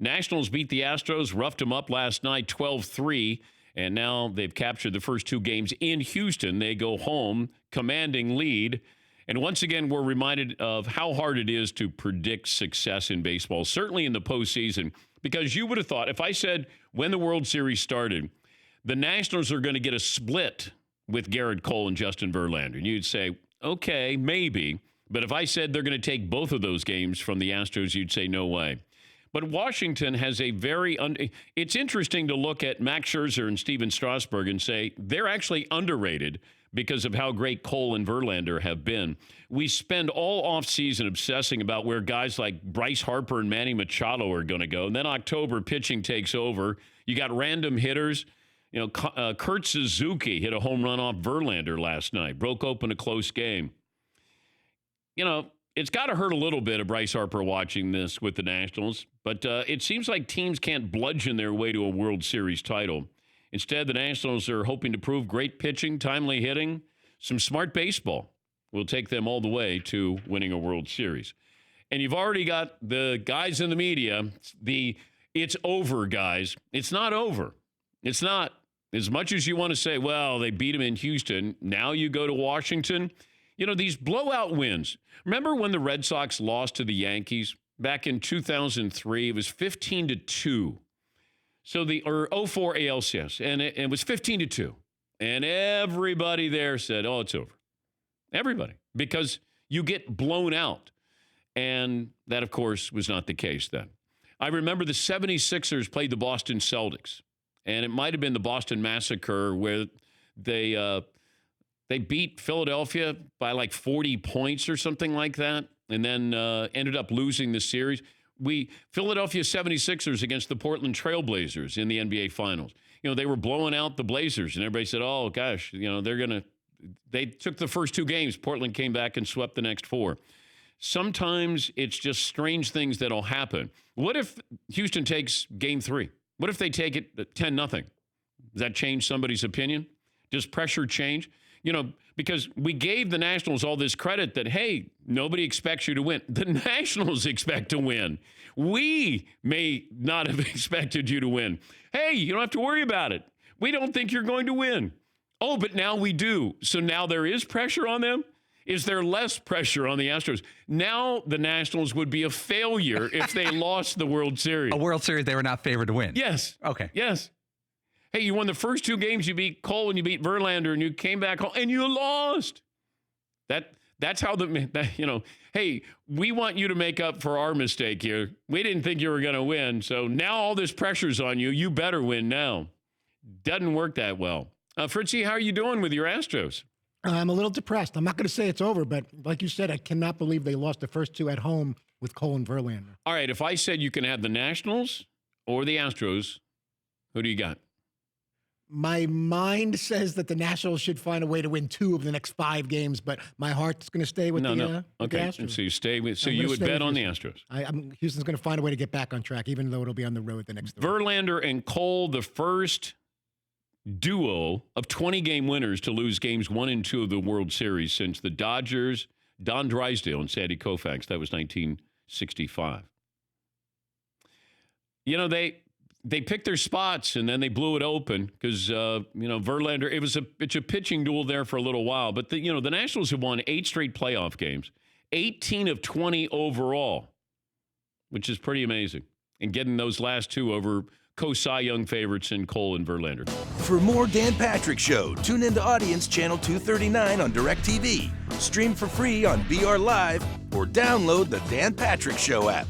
Nationals beat the Astros, roughed them up last night 12-3, and now they've captured the first two games in Houston. They go home, commanding lead. And once again, we're reminded of how hard it is to predict success in baseball, certainly in the postseason, because you would have thought, if I said when the World Series started, the Nationals are going to get a split with Garrett Cole and Justin Verlander, and you'd say, okay, maybe. But if I said they're going to take both of those games from the Astros, you'd say no way. But Washington has a very it's interesting to look at Max Scherzer and Steven Strasburg and say they're actually underrated because of how great Cole and Verlander have been. We spend all offseason obsessing about where guys like Bryce Harper and Manny Machado are going to go. And then October, pitching takes over. You got random hitters. You know, Kurt Suzuki hit a home run off Verlander last night, broke open a close game. You know, it's got to hurt a little bit of Bryce Harper watching this with the Nationals, but it seems like teams can't bludgeon their way to a World Series title. Instead, the Nationals are hoping to prove great pitching, timely hitting, some smart baseball will take them all the way to winning a World Series. And you've already got the guys in the media, it's over guys. It's not over. It's not. As much as you want to say, well, they beat them in Houston, now you go to Washington. You know, these blowout wins. Remember when the Red Sox lost to the Yankees back in 2003? It was 15-2. So or 04 ALCS, and it was 15-2. And everybody there said, oh, it's over. Everybody. Because you get blown out. And that, of course, was not the case then. I remember the 76ers played the Boston Celtics. And it might have been the Boston Massacre where they beat Philadelphia by like 40 points or something like that, and then ended up losing the series. Philadelphia 76ers against the Portland Trailblazers in the NBA Finals. You know, they were blowing out the Blazers, and everybody said, oh, gosh, you know, they took the first two games. Portland came back and swept the next four. Sometimes it's just strange things that'll happen. What if Houston takes game 3? What if they take it 10-0? Does that change somebody's opinion? Does pressure change? You know, because we gave the Nationals all this credit that, hey, nobody expects you to win. The Nationals expect to win. We may not have expected you to win. Hey, you don't have to worry about it. We don't think you're going to win. Oh, but now we do. So now there is pressure on them? Is there less pressure on the Astros? Now the Nationals would be a failure if they lost the World Series. A World Series they were not favored to win. Yes. Okay. Yes. Hey, you won the first two games. You beat Cole and you beat Verlander, and you came back home and you lost. That's how hey, we want you to make up for our mistake here. We didn't think you were going to win, so now all this pressure's on you. You better win now. Doesn't work that well. Fritzy, how are you doing with your Astros? I'm a little depressed. I'm not going to say it's over, but like you said, I cannot believe they lost the first two at home with Cole and Verlander. All right, if I said you can have the Nationals or the Astros, who do you got? My mind says that the Nationals should find a way to win 2 of the next 5 games, but my heart's going to stay with the Astros. So you stay with. So you would bet on the Astros. Houston's going to find a way to get back on track, even though it'll be on the road the next 3. Verlander and Cole, the first duo of 20-game winners to lose games 1 and 2 of the World Series since the Dodgers, Don Drysdale and Sandy Koufax. That was 1965. You know, they picked their spots and then they blew it open because, Verlander, it's a pitching duel there for a little while. But, the Nationals have won 8 straight playoff games, 18 of 20 overall, which is pretty amazing. And getting those last 2 over co-Cy Young favorites in Cole and Verlander. For more Dan Patrick Show, tune into Audience Channel 239 on DirecTV. Stream for free on BR Live or download the Dan Patrick Show app.